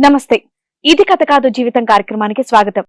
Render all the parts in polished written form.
నమస్తే. ఇది కథ కాదు జీవితం కార్యక్రమానికి స్వాగతం.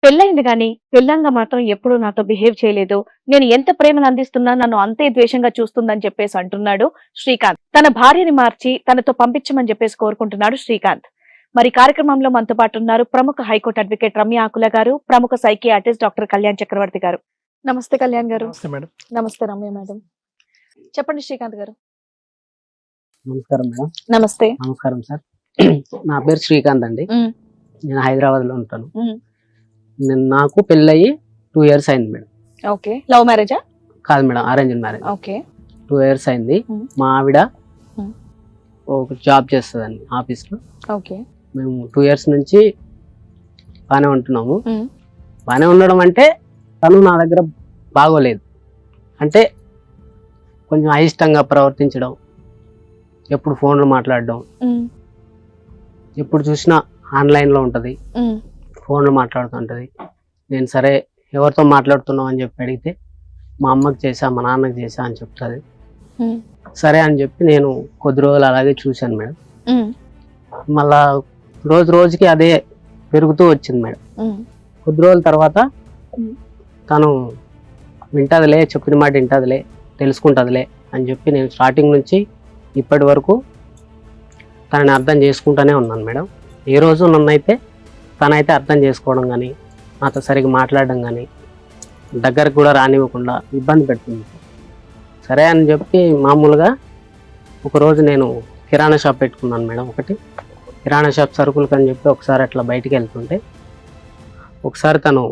పెళ్ళైంది గాని పెళ్ళంగా మాత్రం ఎప్పుడూ నాతో బిహేవ్ చేయలేదు. నేను ఎంత ప్రేమను అందిస్తున్నా నన్ను అంతే ద్వేషంగా చూస్తుందని చెప్పేసి అంటున్నాడు శ్రీకాంత్. తన భార్యని మార్చి తనతో పంపించమని చెప్పేసి కోరుకుంటున్నాడు శ్రీకాంత్. మరి కార్యక్రమంలో మనతో పాటు ఉన్నారు ప్రముఖ హైకోర్టు అడ్వకేట్ రమ్య ఆకుల గారు, ప్రముఖ సైకియాట్రిస్ట్ డాక్టర్ కళ్యాణ్ చక్రవర్తి గారు. నమస్తే కళ్యాణ్ గారు. నమస్తే రమ్య మేడం. చెప్పండి శ్రీకాంత్ గారు. నమస్కారం మేడం. నమస్తే. నమస్కారం సార్. నా పేరు శ్రీకాంత్ అండి. నేను హైదరాబాద్ లో ఉంటాను. నాకు పెళ్ళయి 2 years అయింది మేడం. ఓకే. లవ్ మ్యారేజా? కాదు madam, arrange marriage. Okay. 2 years అయింది. మా ఆవిడ ఒక జాబ్ చేస్తుందండి ఆఫీస్ లో. ఓకే. మేము 2 years నుంచి బాగానే ఉంటున్నాము. బాగానే ఉండడం అంటే తను నా దగ్గర బాగోలేదు, అంటే కొంచెం అయిష్టంగా ప్రవర్తించడం, ఎప్పుడు ఫోన్లు మాట్లాడడం, ఎప్పుడు చూసినా ఆన్లైన్లో ఉంటుంది, ఫోన్లో మాట్లాడుతుంటుంది. నేను సరే ఎవరితో మాట్లాడుతున్నావు అని చెప్పి అడిగితే మా అమ్మకి చేసా, మా నాన్నకి చేసా అని చెప్తుంది. సరే అని చెప్పి నేను కొద్ది రోజులు అలాగే చూశాను మేడం. మళ్ళా రోజు రోజుకి అదే పెరుగుతూ వచ్చింది మేడం. కొద్ది రోజుల తర్వాత తను వింటదిలే, చెప్పిన మాట వింటదిలే, తెలుసుకుంటుందిలే అని చెప్పి నేను స్టార్టింగ్ నుంచి ఇప్పటి వరకు తనని అర్థం చేసుకుంటూనే ఉన్నాను మేడం. ఏ రోజు నన్నైతే తనైతే అర్థం చేసుకోవడం కానీ, నాతో సరిగ్గా మాట్లాడడం కానీ, దగ్గరకు కూడా రానివ్వకుండా ఇబ్బంది పెడుతుంది. సరే అని చెప్పి మామూలుగా ఒకరోజు నేను కిరాణా షాప్ పెట్టుకున్నాను మేడం. ఒకటి కిరాణా షాప్ సరుకులకు అని చెప్పి ఒకసారి అట్లా బయటికి వెళ్తుంటే ఒకసారి తను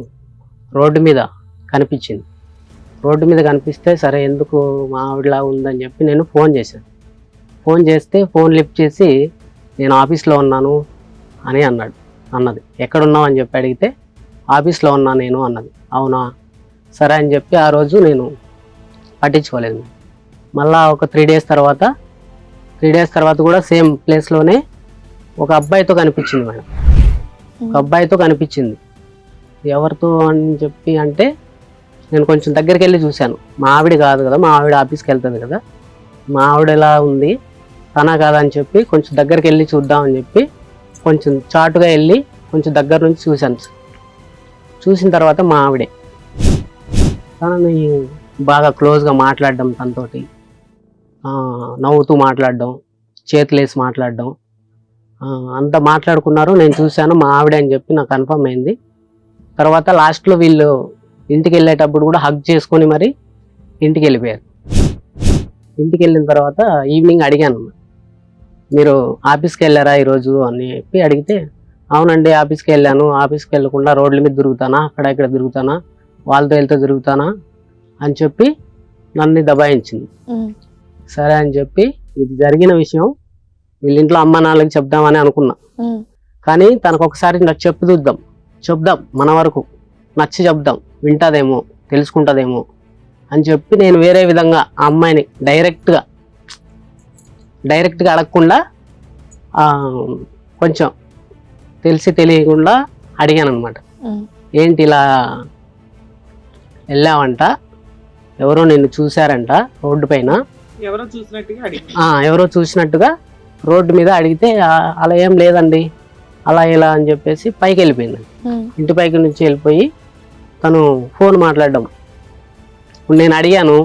రోడ్డు మీద కనిపించింది. రోడ్డు మీద కనిపిస్తే సరే ఎందుకు మా ఆవిడలా ఉందని చెప్పి నేను ఫోన్ చేశాను. ఫోన్ చేస్తే ఫోన్ లిఫ్ట్ చేసి నేను ఆఫీస్లో ఉన్నాను అని అన్నది. ఎక్కడున్నావు అని చెప్పి అడిగితే ఆఫీస్లో ఉన్నా నేను అన్నది. అవునా, సరే అని చెప్పి ఆ రోజు నేను పట్టించుకోలేదు. మళ్ళా ఒక 3 days తర్వాత కూడా సేమ్ ప్లేస్లోనే ఒక అబ్బాయితో కనిపించింది మేడం. ఒక అబ్బాయితో కనిపించింది. ఎవరితో అని చెప్పి అంటే నేను కొంచెం దగ్గరికి వెళ్ళి చూశాను. మా ఆవిడ కాదు కదా, మా ఆవిడ ఆఫీస్కి వెళ్తుంది కదా, మా ఆవిడ ఎలా ఉంది తనా కాదా అని చెప్పి కొంచెం దగ్గరికి వెళ్ళి చూద్దామని చెప్పి కొంచెం చాటుగా వెళ్ళి కొంచెం దగ్గర నుంచి చూశాను. చూసిన తర్వాత మా ఆవిడే తనని బాగా క్లోజ్గా మాట్లాడడం, తనతోటి నవ్వుతూ మాట్లాడడం, చేతులేసి మాట్లాడడం, అంతా మాట్లాడుకున్నారు. నేను చూశాను మా ఆవిడ అని చెప్పి నాకు కన్ఫర్మ్ అయింది. తర్వాత లాస్ట్లో వీళ్ళు ఇంటికి వెళ్ళేటప్పుడు కూడా హగ్ చేసుకొని మరి ఇంటికి వెళ్ళిపోయారు. ఇంటికి వెళ్ళిన తర్వాత ఈవినింగ్ అడిగాను, మీరు ఆఫీస్కి వెళ్ళారా ఈరోజు అని చెప్పి అడిగితే, అవునండి ఆఫీస్కి వెళ్ళాను, ఆఫీస్కి వెళ్ళకుండా రోడ్ల మీద తిరుగుతానా, అక్కడ ఇక్కడ తిరుగుతానా, వాళ్ళతో వెళ్తే తిరుగుతానా అని చెప్పి నన్ను దబాయించింది. సరే అని చెప్పి ఇది జరిగిన విషయం వీళ్ళ ఇంట్లో అమ్మ నాన్నలకి చెప్దామని అనుకున్నా. కానీ తనకు ఒకసారి నాకు చెప్దాం మన వరకు నచ్చి చెప్దాం, వింటదేమో, తెలుసుకుంటుందేమో అని చెప్పి నేను వేరే విధంగా ఆ అమ్మాయిని డైరెక్ట్గా అడగకుండా కొంచెం తెలియకుండా అడిగాను అనమాట. ఏంటి ఇలా వెళ్ళావంట, ఎవరో నిన్ను చూశారంట రోడ్డు పైన, ఎవరో చూసినట్టుగా రోడ్డు మీద అడిగితే అలా ఏం లేదండి, అలా ఇలా అని చెప్పేసి పైకి వెళ్ళిపోయింది. ఇంటి పైకి నుంచి వెళ్ళిపోయి తను ఫోన్ మాట్లాడడం. నేను అడిగాను,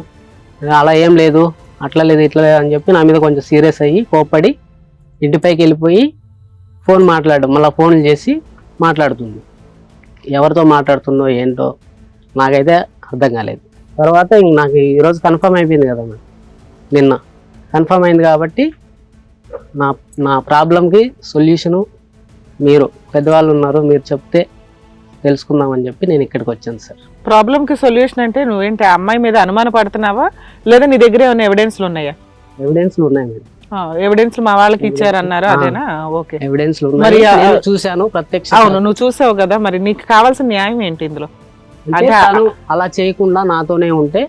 అలా ఏం లేదు, అట్లా లేదు ఇట్లా లేదు అని చెప్పి నా మీద కొంచెం సీరియస్ అయ్యి కోప్పడి ఇంటిపైకి వెళ్ళిపోయి ఫోన్ మాట్లాడడం, మళ్ళీ ఫోన్లు చేసి మాట్లాడుతుంది. ఎవరితో మాట్లాడుతుందో ఏంటో నాకైతే అర్థం కాలేదు. తర్వాత నాకు ఈరోజు కన్ఫర్మ్ అయిపోయింది కదా, నిన్న కన్ఫర్మ్ అయింది కాబట్టి నా ప్రాబ్లంకి సొల్యూషను మీరు పెద్దవాళ్ళు ఉన్నారు, మీరు చెప్తే తెలుసుకుందామని చెప్పి నేను ఇక్కడికి వచ్చాను సార్. ప్రాబ్లంకి సొల్యూషన్ అంటే నువ్వేంటి ఆ అమ్మాయి మీద అనుమాన పడుతున్నావా, లేదా నీ దగ్గర ఏమైనా ఎవిడెన్స్లు ఉన్నాయా? ఎవిడెన్స్లు ఉన్నాయి మేడం. ఎవిడెన్స్ మా వాళ్ళకి ఇచ్చారన్నారు, అదేనా? ఓకే. ఎవిడెన్స్లు మరి చూశాను, ప్రత్యక్ష. అవును, నువ్వు చూసావు కదా, మరి నీకు కావాల్సిన న్యాయం ఏంటి ఇందులో? అంటే అలా చేయకుండా నాతోనే ఉంటే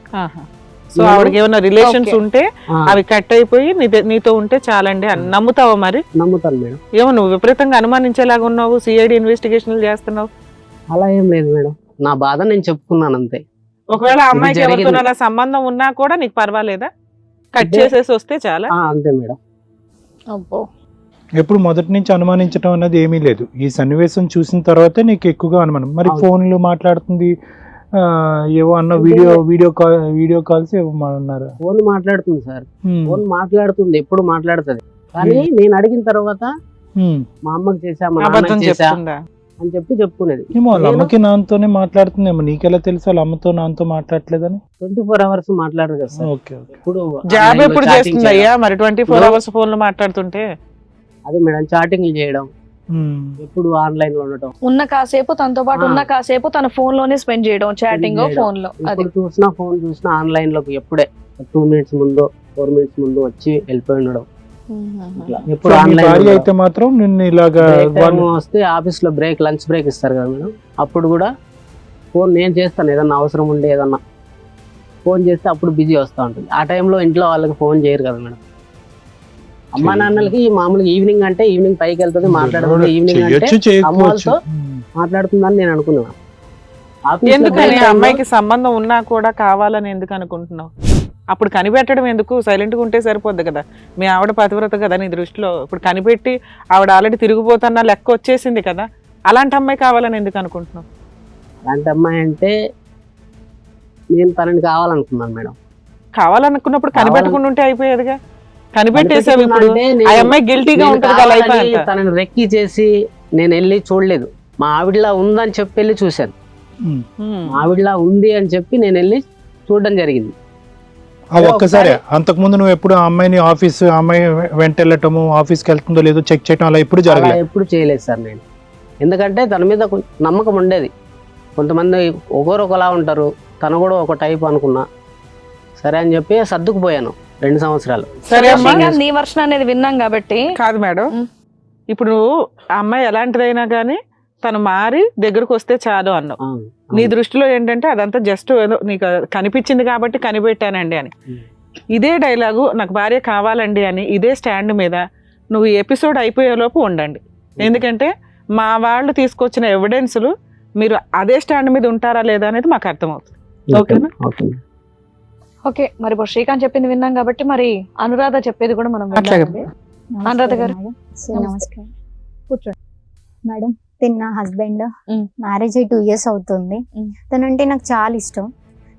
సో ఆవిడకి ఏమైనా రిలేషన్స్ Okay. ఉంటే అవి కట్ అయిపోయి నీతో ఉంటే చాలండి అని నమ్ముతావా మరి? నమ్ముతాను మేడం. ఏమో నువ్వు విపరీతంగా అనుమానించేలాగా ఉన్నావు, సిఐడి ఇన్వెస్టిగేషన్లు చేస్తున్నావు. అలా ఏం లేదు మేడం, నా బాధ నేను చెప్పుకున్నాను అంతే. ఒకవేళ ఆ అమ్మాయికి జరిగింది. ఎవరితో అలా సంబంధం ఉన్నా కూడా నీకు పర్వాలేదా? కట్ అంటే- చేసేసి వస్తే చాలా. అంతే మేడం. అబ్బో. ఎప్పుడు మొదటి నుంచి అనుమానించడం అన్నది ఏమీ లేదు, ఈ సన్నివేశం చూసిన తర్వాతే నీకు ఎక్కువగా అనుమానం. మరి అవును. ఫోన్లు మాట్లాడుతుంది, ఏవో అన్న వీడియో కాల్స్ ఏవో అన్నారు. ఫోన్ మాట్లాడుతుంది సార్, ఫోన్ మాట్లాడుతుంది, ఎప్పుడు మాట్లాడుతుంది. కానీ నేను అడిగిన తర్వాత మా అమ్మకి చేసా, మా అబద్ధం నాన్నకి చేసా చెప్తుందా? అని చెప్పుకునేది. ఏమో వాళ్ళ అమ్మకి నాన్నతోనే మాట్లాడుతుందేమో, నీకెలా తెలుసు వాళ్ళ అమ్మతో నాన్నతో మాట్లాడలేదని? 24 hours మాట్లాడరు కదా సార్. Okay okay. ఇప్పుడు జాబ్ online లో ఎప్పుడు chatting చేస్తుంది చేయడం. అయ్యా మరి 24 hours ఫోన్ లో మాట్లాడుతుంటే? అదే మేడం, చాటింగ్ చేయడం, ఎప్పుడు ఆన్లైన్ లో ఉండటం. ఉన్న కాసేపు తనతో పాటు ఉన్న కాసేపు తన ఫోన్ లోనే స్పెండ్ చేయడం, చాటింగ్ చేయడం. ఫోన్ లో. అది ఎప్పుడు చూసినా ఫోన్ చూసినా ఆన్లైన్ లోకి ఎప్పుడే 2 minutes ముందు 4 minutes ముందు వచ్చి వెళ్ళిపోయి ఉండడం. ఇట్లా ఎప్పుడు సో మీ ఆన్లైన్ భార్య అయితే మాత్రం నిన్ను ఇలాగా వాళ్ళు వస్తే ఆఫీస్ లో లంచ్ బ్రేక్ ఇస్తారు కదా మేడం, అప్పుడు కూడా ఫోన్ నేను చేస్తాను, ఏదన్నా అవసరం ఉండే ఏదన్నా ఫోన్ చేస్తే అప్పుడు బిజీ వస్తూ ఉంటుంది. ఆ టైంలో ఇంట్లో వాళ్ళకి ఫోన్ చేయరు కదా మేడం. అమ్మా నాన్నలకి మామూలుగా ఈవినింగ్ అంటే ఈవినింగ్ పైకి వెళ్తుంది మాట్లాడుతుంది, ఈవినింగ్ అంటే చేయొచ్చు చేయకపోవచ్చు. అమ్మవాళ్ళతో మాట్లాడుతుందని నేను అనుకున్నాను. ఆఫీస్ లో ఎందుకని break ఆ time లో అమ్మాయికి సంబంధం ఉన్నా కూడా కావాలని ఎందుకు అనుకుంటున్నావు? అప్పుడు కనిపెట్టడం ఎందుకు? సైలెంట్ గా ఉంటే సరిపోద్ది కదా. మీ ఆవిడ పతివ్రత కదా నీ దృష్టిలో. ఇప్పుడు కనిపెట్టి ఆవిడ ఆల్రెడీ తిరిగిపోతున్న లెక్క వచ్చేసింది కదా, అలాంటి అమ్మాయి కావాలని ఎందుకు అనుకుంటున్నావు? అలాంటి అమ్మాయి అంటే నేను తనని కావాలనుకున్నాను మేడం. కావాలనుకున్నప్పుడు కనిపెట్టకుండా ఉంటే అయిపోయేదిగా. కనిపెట్టేసావు, ఇప్పుడు అంటే నేను- ఆ అమ్మాయి గిల్టీగా నేను ఉంటుంది కదా లైఫ్ కావాలని అంతా. తనని రెక్కి చేసి నేను వెళ్ళి చూడలేదు. మా ఆవిడలా ఉందని చెప్పి వెళ్ళి చూశాను. మా ఆవిడలా ఉంది అని చెప్పి నేను వెళ్ళి చూడడం జరిగింది. అది ఒక్కసారి. అంతకుముందు నువ్వు ఎప్పుడు ఆ అమ్మాయిని అమ్మాయి వెంట వెళ్ళటము, ఆఫీస్కి వెళ్తుందో లేదో చెక్ చేయటం అలా ఎప్పుడు అలా జరగలేదు? ఎప్పుడు చేయలేదు సార్ నేను. ఎందుకంటే తన మీద నమ్మకం ఉండేది. కొంతమంది ఒకరు ఒకలా ఉంటారు, తను కూడా ఒక టైప్ అనుకున్నా. సరే అని చెప్పి సర్దుకుపోయాను 2 సంవత్సరాలు. సరే అమ్మా. శ్రీకాంత్, నీ వర్షన్ అనేది విన్నాం కాబట్టి. కాదు మేడం, ఇప్పుడు ఆ అమ్మాయి ఎలాంటిదైనా కానీ తను మారి దగ్గరకు వస్తే చాలు అన్నావు. అవును, నీ అవును. దృష్టిలో ఏంటంటే అదంతా జస్ట్ ఏదో నీకు కనిపించింది కాబట్టి కనిపెట్టానండి అని. ఇదే డైలాగు నాకు భార్య కావాలండి అని ఇదే స్టాండ్ మీద నువ్వు ఈ ఎపిసోడ్ అయిపోయేలోపు ఉండండి. ఎందుకంటే మా వాళ్ళు తీసుకొచ్చిన ఎవిడెన్స్లు మీరు అదే స్టాండ్ మీద ఉంటారా లేదా అనేది మాకు అర్థమవుతుంది. ఓకేనా? ఓకే. ఓకే, మరి ఇప్పుడు శ్రీకాంత్ చెప్పింది విన్నాం కాబట్టి మరి అనురాధ చెప్పేది కూడా మనం అట్లాగే. విన్నామండి. అనురాధ గారు. నమస్కారం కూర్చోండి. మేడం. తిన్న హస్బెండ్ మ్. మ్యారేజ్ అయ్యి 2 years అవుతుంది. మ్. తనంటే నాకు చాలా ఇష్టం,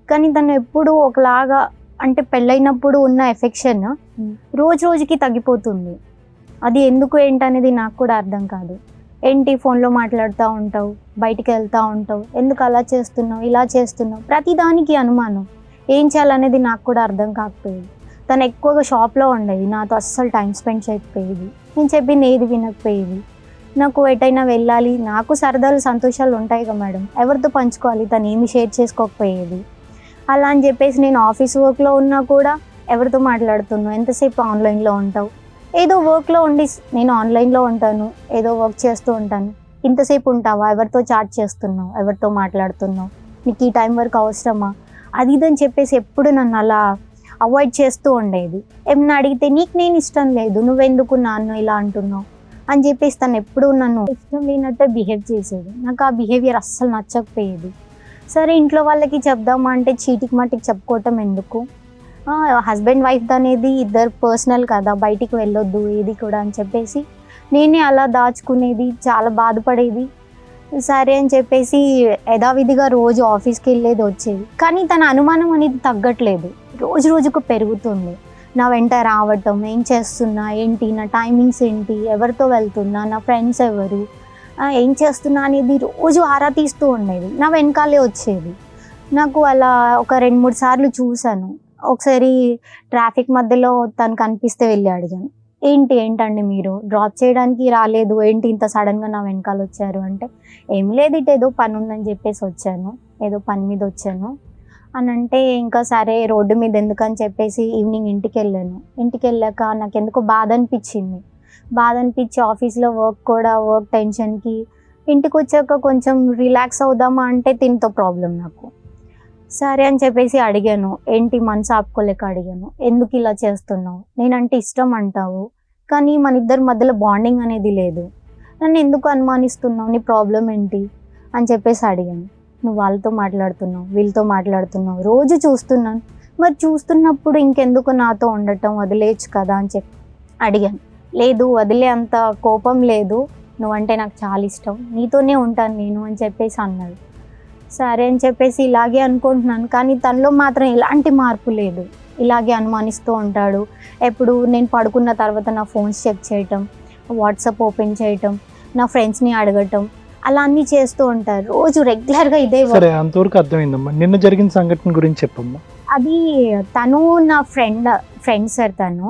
కానీ తను ఎప్పుడు ఒకలాగా అంటే పెళ్ళైనప్పుడు ఉన్న ఎఫెక్షన్ మ్. రోజు రోజుకి తగ్గిపోతుంది. అది ఎందుకు ఏంటనేది నాకు కూడా అర్థం కాదు. ఏంటి ఫోన్లో మాట్లాడుతూ ఉంటావు, బయటికి వెళ్తూ ఉంటావు, ఎందుకు అలా చేస్తున్నావు, ఇలా చేస్తున్నావు, ప్రతిదానికి అనుమానం. ఏం చేయాలనేది నాకు కూడా అర్థం కాకపోయేది. తను ఎక్కువగా షాప్లో ఉండేది, నాతో అస్సలు టైం స్పెండ్ చేయకపోయేది, నేను చెప్పింది ఏది వినకపోయేది. నాకు ఎటైనా వెళ్ళాలి, నాకు సరదాలు సంతోషాలు ఉంటాయి కదా మేడం, ఎవరితో పంచుకోవాలి, తను ఏమి షేర్ చేసుకోకపోయేది. అలా అని చెప్పేసి నేను ఆఫీస్ వర్క్లో ఉన్నా కూడా ఎవరితో మాట్లాడుతున్నావు, ఎంతసేపు ఆన్లైన్లో ఉంటావు, ఏదో వర్క్లో ఉండి నేను ఆన్లైన్లో ఉంటాను, ఏదో వర్క్ చేస్తూ ఉంటాను, ఇంతసేపు ఉంటావా, ఎవరితో చాట్ చేస్తున్నావు, ఎవరితో మాట్లాడుతున్నావు, నీకు ఈ టైం వరకు అవసరమా, అది ఇదని చెప్పేసి ఎప్పుడు నన్ను అలా అవాయిడ్ చేస్తూ ఉండేది. ఏమన్నా అడిగితే నీకు నేను ఇష్టం లేదు, నువ్వెందుకు నన్ను ఇలా అంటున్నావు అని చెప్పేసి తను ఎప్పుడూ నన్ను ఇష్టం లేనట్టే బిహేవ్ చేసేది. నాకు ఆ బిహేవియర్ అస్సలు నచ్చకపోయేది. సరే ఇంట్లో వాళ్ళకి చెప్దామా అంటే చీటికి మట్టికి చెప్పుకోవటం ఎందుకు, హస్బెండ్ వైఫ్ అనేది ఇద్దరు పర్సనల్ కదా, బయటికి వెళ్ళొద్దు ఏది కూడా అని చెప్పేసి నేనే అలా దాచుకునేది, చాలా బాధపడేది. సరే అని చెప్పేసి యథావిధిగా రోజు ఆఫీస్కి వెళ్ళేది వచ్చేది, కానీ తన అనుమానం అనేది తగ్గట్లేదు, రోజు రోజుకు పెరుగుతుంది. నా వెంట రావటం, ఏం చేస్తున్నా ఏంటి, నా టైమింగ్స్ ఏంటి, ఎవరితో వెళ్తున్నా, నా ఫ్రెండ్స్ ఎవరు, ఏం చేస్తున్నా అనేది రోజు ఆరా తీస్తూ ఉండేది, నా వెనకాలే వచ్చేది. నాకు అలా ఒక 2-3 సార్లు చూశాను. ఒకసారి ట్రాఫిక్ మధ్యలో తను కనిపిస్తే వెళ్ళి అడిగాను, ఏంటండి మీరు డ్రాప్ చేయడానికి రాలేదు, ఏంటి ఇంత సడన్గా నా వెనకాల వచ్చారు అంటే, ఏం లేదు ఇటు ఏదో పని ఉందని చెప్పేసి వచ్చాను, ఏదో పని మీద వచ్చాను అని అంటే, ఇంకా సరే రోడ్డు మీద ఎందుకని చెప్పేసి ఈవినింగ్ ఇంటికి వెళ్ళాక నాకు ఎందుకో బాధ అనిపించి ఆఫీస్లో వర్క్ టెన్షన్కి ఇంటికి వచ్చాక కొంచెం రిలాక్స్ అవుదామా అంటే తినతో ప్రాబ్లం నాకు. సరే అని చెప్పేసి అడిగాను, ఏంటి మనసు ఆపుకోలేక అడిగాను, ఎందుకు ఇలా చేస్తున్నావు, నేనంటే ఇష్టం అంటావు కానీ మన ఇద్దరి మధ్యలో బాండింగ్ అనేది లేదు, నన్ను ఎందుకు అనుమానిస్తున్నావు, నీ ప్రాబ్లం ఏంటి అని చెప్పేసి అడిగాను. నువ్వు వాళ్ళతో మాట్లాడుతున్నావు, వీళ్ళతో మాట్లాడుతున్నావు, రోజు చూస్తున్నాను, మరి చూస్తున్నప్పుడు ఇంకెందుకు నాతో ఉండటం, వదిలేయచ్చు కదా అని చెప్పి అడిగాను. లేదు వదిలే అంత కోపం లేదు, నువ్వంటే నాకు చాలా ఇష్టం, నీతోనే ఉంటాను నేను అని చెప్పేసి అన్నాడు. సరే అని చెప్పేసి ఇలాగే అనుకుంటున్నాను, కానీ తనలో మాత్రం ఎలాంటి మార్పు లేదు. ఇలాగే అనుమానిస్తూ ఉంటాడు. ఎప్పుడు నేను పడుకున్న తర్వాత నా ఫోన్స్ చెక్ చేయటం, వాట్సాప్ ఓపెన్ చేయటం, నా ఫ్రెండ్స్ని అడగటం, అలా అన్నీ చేస్తూ ఉంటారు. రోజు రెగ్యులర్గా ఇదే work. సరే, అంతవరకు అర్థమైందమ్మా. నిన్న జరిగిన సంఘటన గురించి చెప్పమ్మా. అది తను నా ఫ్రెండ్ సార్. తను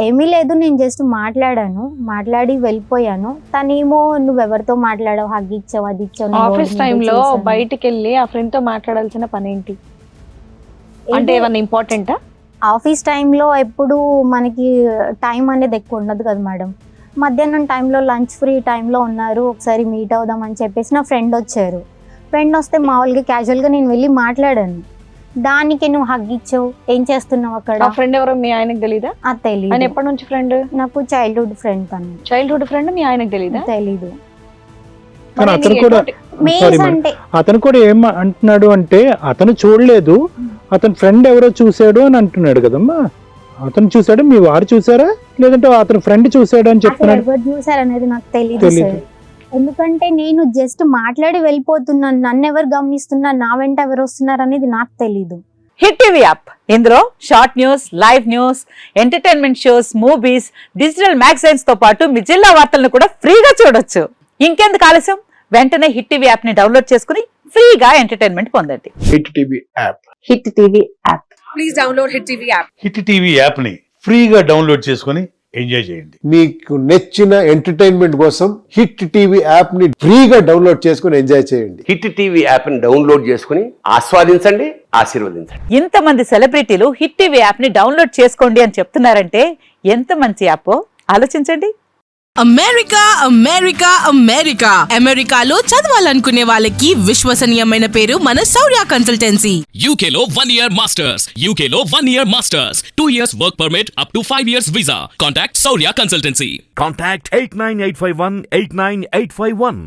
ఏమీ లేదు, నేను జస్ట్ మాట్లాడి వెళ్ళిపోయాను. తనేమో నువ్వెవరితో మాట్లాడావు, హగ్ ఇచ్చావు, అది ఇచ్చావు. ఆఫీస్ టైంలో బయటికి వెళ్ళి ఆ ఫ్రెండ్ తో మాట్లాడాల్సిన పని ఏంటి? అంటే ఏమన్నా ఇంపార్టెంటా? ఆఫీస్ టైంలో ఎప్పుడు మనకి టైం అనేది ఎక్కువ ఉండదు కదా మేడం. మధ్యాహ్నం టైంలో లంచ్ ఫ్రీ టైంలో ఉన్నారు, ఒకసారి మీట్ అవుదాం అని చెప్పేసి నా ఫ్రెండ్ వచ్చారు. ఫ్రెండ్ వస్తే మామూలుగా క్యాజువల్గా నేను వెళ్ళి మాట్లాడాను. దానికి నువ్వు హగ్ ఇచ్చావు, ఏం చేస్తున్నావు అక్కడ? ఆ ఫ్రెండ్ ఎవరో మీ ఆయనకు తెలీదా? అది తెలీదు. ఆయన ఎప్పటి నుంచి ఫ్రెండ్? నాకు చైల్డ్హుడ్ ఫ్రెండ్. తను చైల్డ్హుడ్ ఫ్రెండ్, మీ ఆయనకు తెలీదా? తెలీదు. కానీ అతను కూడా మేల్స్ అంటే అతను కూడా ఏం అంటున్నాడు అంటే, అతను చూడలేదు, అతని ఫ్రెండ్ ఎవరో చూశాడు అని అంటున్నాడు కదమ్మా. అతను చూసాడు, మీ వారు చూసారా, లేదంటే అతని ఫ్రెండ్ చూసాడు అని అసలు చెప్తున్నాడు? ఎవరు చూసారనేది నాకు తెలీదు సార్. ఎందుకంటే నేను జస్ట్ మాట్లాడి వెళ్ళిపోతున్నాను, నన్ను ఎవరు గమనిస్తున్నారు, నా వెంట ఎవరు వస్తున్నారు అనేది నాకు తెలీదు. హిట్ టీవీ యాప్, ఇందులో short news, live news, entertainment shows, movies, digital magazines తో పాటు మీ జిల్లా వార్తలను కూడా ఫ్రీగా చూడొచ్చు. ఇంకెందుకు ఆలస్యం, వెంటనే హిట్ టీవీ యాప్ ని డౌన్లోడ్ చేసుకుని ఫ్రీగా ఎంటర్టైన్మెంట్ పొందండి. Hit TV app. Hit TV app. Please download hit TV app. Hit TV యాప్ని ఫ్రీగా డౌన్లోడ్ చేసుకొని ఎంజాయ్ చేయండి. మీకు నచ్చిన ఎంటర్టైన్మెంట్ కోసం హిట్ టీవీ యాప్ ని ఫ్రీగా డౌన్లోడ్ చేసుకుని ఎంజాయ్ చేయండి. హిట్ టీవీ యాప్ని డౌన్లోడ్ చేసుకుని ఆస్వాదించండి, ఆశీర్వదించండి. ఇంతమంది సెలబ్రిటీలు హిట్ టీవీ యాప్ ని డౌన్లోడ్ చేసుకోండి అని చెప్తున్నారంటే ఎంత మంచి యాప్ ఆలోచించండి. అమెరికా అమెరికా అమెరికా అమెరికాలో చదవాలనుకునే వాళ్ళకి విశ్వసనీయమైన పేరు మన శౌర్య కన్సల్టెన్సీ. UK లో 1 year masters. UK లో 1 year masters. 2 years work permit up to 5 years visa. Contact Saurya Consultancy. Contact 89851 89851.